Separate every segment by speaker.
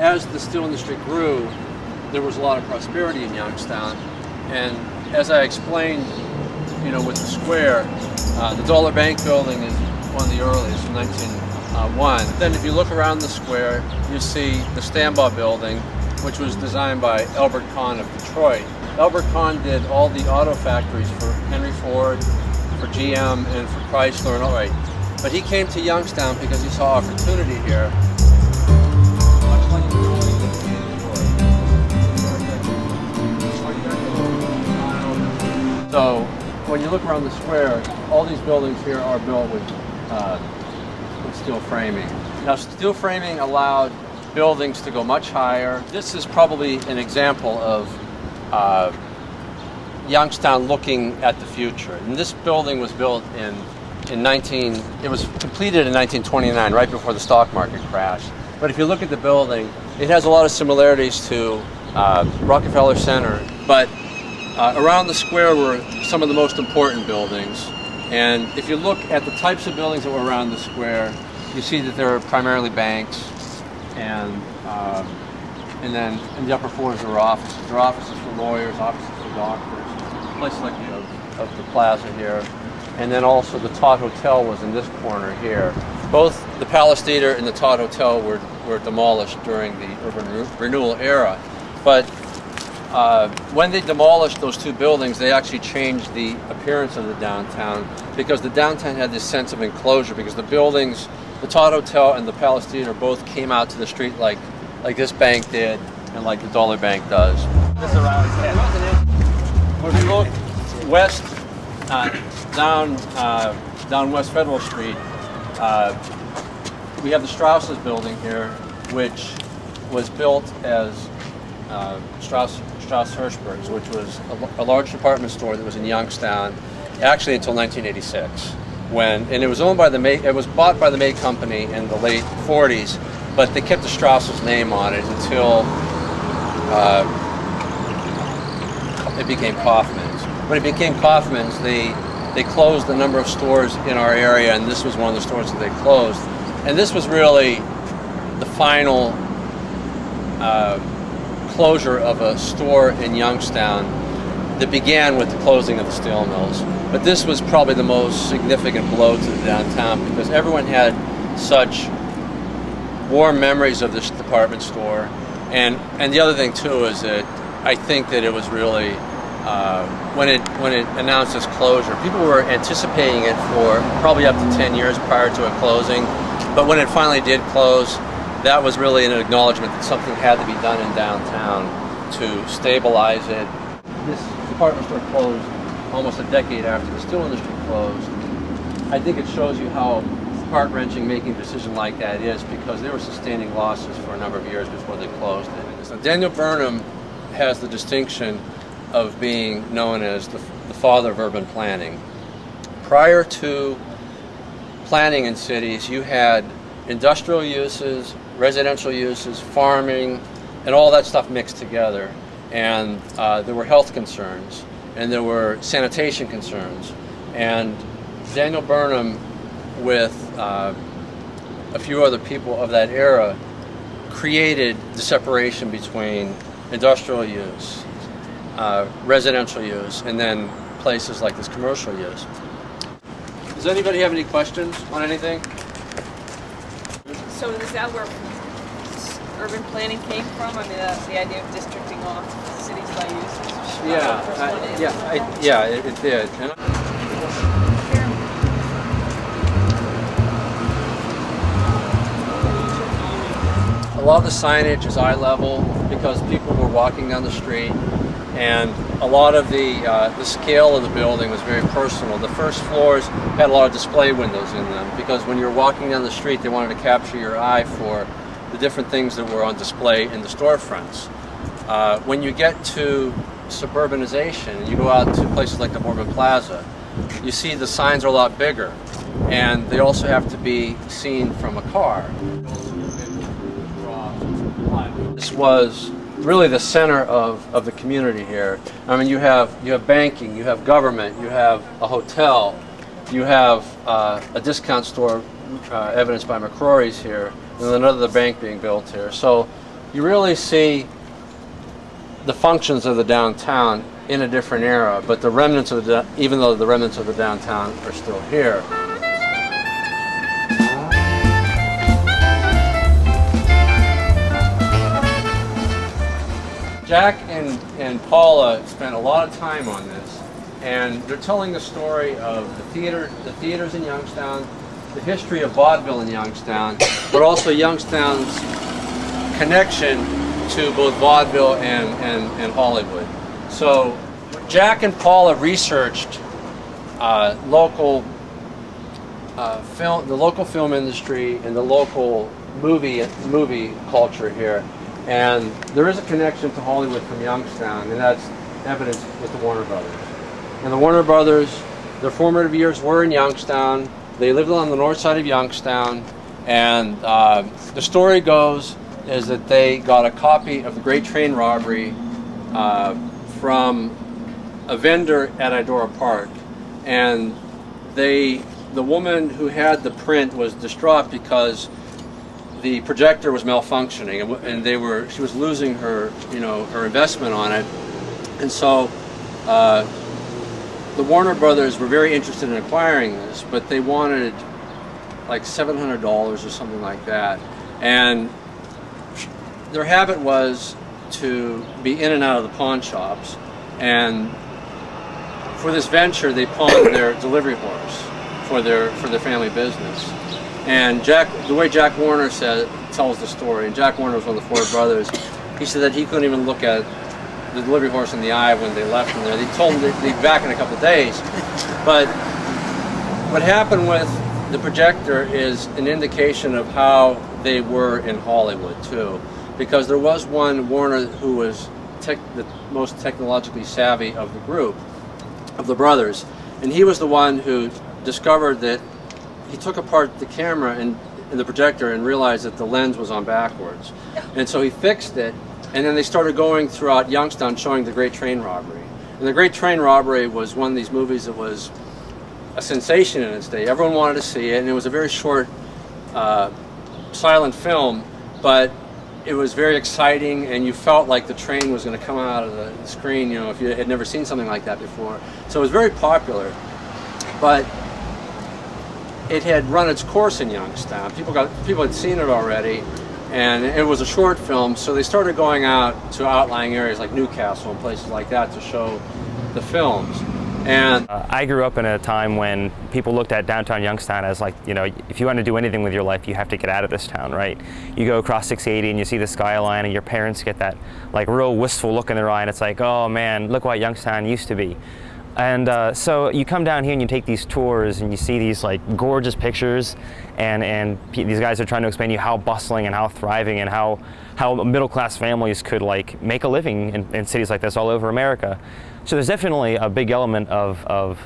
Speaker 1: as the steel industry grew, there was a lot of prosperity in Youngstown. And as I explained, you know, with the square, the Dollar Bank building is one of the earliest, from 1901. Then if you look around the square, you see the Stambaugh building, which was designed by Albert Kahn of Detroit. Albert Kahn did all the auto factories for Henry Ford, for GM, and for Chrysler and all right. But he came to Youngstown because he saw opportunity here. So when you look around the square, all these buildings here are built with steel framing. Now, steel framing allowed buildings to go much higher. This is probably an example of Youngstown looking at the future. And this building was built it was completed in 1929, right before the stock market crashed. But if you look at the building, it has a lot of similarities to Rockefeller Center. But around the square were some of the most important buildings. And if you look at the types of buildings that were around the square, you see that there are primarily banks, and then in the upper floors there were offices. There are offices for lawyers, offices for doctors, places like of the plaza here. And then also the Todd Hotel was in this corner here. Both the Palace Theater and the Todd Hotel were demolished during the urban renewal era. But when they demolished those two buildings, they actually changed the appearance of the downtown, because the downtown had this sense of enclosure, because the buildings, the Todd Hotel and the Palace Theater, both came out to the street like this bank did and like the Dollar Bank does. This around when we look west, down West Federal Street, we have the Strauss's building here, which was built as Strauss Hirschberg's, which was a large department store that was in Youngstown, actually until 1986, and it was owned by it was bought by the May Company in the late 40s, but they kept the Strauss's name on it until it became Kaufman's. When it became Kaufman's, they closed a number of stores in our area, and this was one of the stores that they closed. And this was really the final closure of a store in Youngstown that began with the closing of the steel mills. But this was probably the most significant blow to the downtown, because everyone had such warm memories of this department store. And the other thing too is that I think that it was really when it announced its closure, people were anticipating it for probably up to 10 years prior to it closing. But when it finally did close, that was really an acknowledgement that something had to be done in downtown to stabilize it. This department store closed almost a decade after the steel industry closed. I think it shows you how heart-wrenching making a decision like that is, because they were sustaining losses for a number of years before they closed it. So Daniel Burnham has the distinction of being known as the father of urban planning. Prior to planning in cities, you had industrial uses, residential uses, farming, and all that stuff mixed together. And there were health concerns, and there were sanitation concerns. And Daniel Burnham, with a few other people of that era, created the separation between industrial use, residential use, and then places like this commercial use. Does anybody have any questions on anything?
Speaker 2: So is that where urban planning came from? I mean, the idea of districting off cities by uses?
Speaker 1: Yeah, it did. A lot of the signage is eye level because people were walking down the street, and a lot of the scale of the building was very personal. The first floors had a lot of display windows in them because when you're walking down the street, they wanted to capture your eye for the different things that were on display in the storefronts. When you get to suburbanization and you go out to places like the Mormon Plaza, you see the signs are a lot bigger, and they also have to be seen from a car. This was really the center of the community here. I mean, you have banking, you have government, you have a hotel, you have a discount store, evidenced by McCrory's here, and another bank being built here. So you really see the functions of the downtown in a different era, but the remnants of even though the remnants of the downtown are still here. Jack and Paula spent a lot of time on this, and they're telling the story of the theaters in Youngstown, the history of vaudeville in Youngstown, but also Youngstown's connection to both vaudeville and Hollywood. So Jack and Paula researched the local film industry and the local movie culture here. And there is a connection to Hollywood from Youngstown, and that's evidenced with the Warner Brothers. And the Warner Brothers, their formative years were in Youngstown. They lived on the north side of Youngstown, and the story goes is that they got a copy of The Great Train Robbery from a vendor at Idora Park, and the woman who had the print was distraught because the projector was malfunctioning, and she was losing her her investment on it, and so the Warner Brothers were very interested in acquiring this, but they wanted like $700 or something like that, and their habit was to be in and out of the pawn shops, and for this venture they pawned their delivery horse for their family business. And the way Jack Warner tells the story, and Jack Warner was one of the Ford brothers, he said that he couldn't even look at the delivery horse in the eye when they left him there. They told him they'd be back in a couple of days. But what happened with the projector is an indication of how they were in Hollywood too, because there was one Warner who was the most technologically savvy of the group, of the brothers, and he was the one who discovered that he took apart the camera and the projector and realized that the lens was on backwards. And so he fixed it, and then they started going throughout Youngstown showing The Great Train Robbery. And The Great Train Robbery was one of these movies that was a sensation in its day. Everyone wanted to see it, and it was a very short silent film, but it was very exciting, and you felt like the train was going to come out of the screen, if you had never seen something like that before. So it was very popular, but it had run its course in Youngstown. People had seen it already, and it was a short film, so they started going out to outlying areas like Newcastle and places like that to show the films. And
Speaker 3: I grew up in a time when people looked at downtown Youngstown as like, if you want to do anything with your life, you have to get out of this town, right? You go across 680 and you see the skyline, and your parents get that like real wistful look in their eye, and it's like, oh man, look what Youngstown used to be. And so you come down here and you take these tours and you see these like gorgeous pictures, and these guys are trying to explain to you how bustling and how thriving and how middle-class families could like make a living in cities like this all over America. So there's definitely a big element of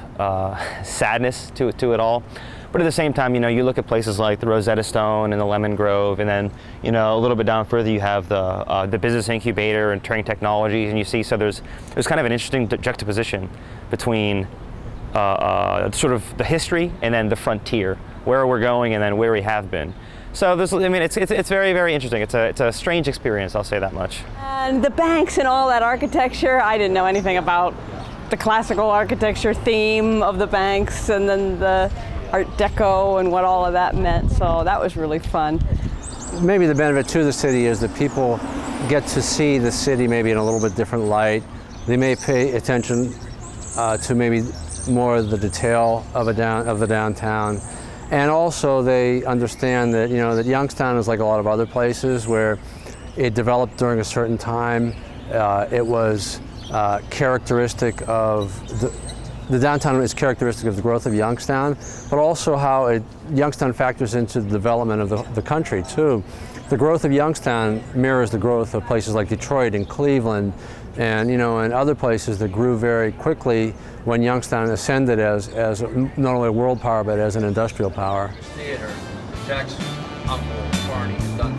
Speaker 3: sadness to it all. But at the same time, you look at places like the Rosetta Stone and the Lemon Grove, and then, a little bit down further you have the business incubator and Turing Technologies, and you see, so there's kind of an interesting juxtaposition between sort of the history and then the frontier, where we're going and then where we have been. So it's very, very interesting. It's a strange experience, I'll say that much.
Speaker 4: And the banks and all that architecture, I didn't know anything about the classical architecture theme of the banks, and then the Art Deco and what all of that meant. So that was really fun.
Speaker 1: maybe the benefit to the city is that people get to see the city maybe in a little bit different light. They may pay attention to maybe more of the detail of the downtown, and also they understand that that Youngstown is like a lot of other places where it developed during a certain time. It was characteristic of the downtown is characteristic of the growth of Youngstown, but also how Youngstown factors into the development of the country too. The growth of Youngstown mirrors the growth of places like Detroit and Cleveland, and and other places that grew very quickly when Youngstown ascended as not only a world power but as an industrial power. Theater, Jack's uncle Barney had done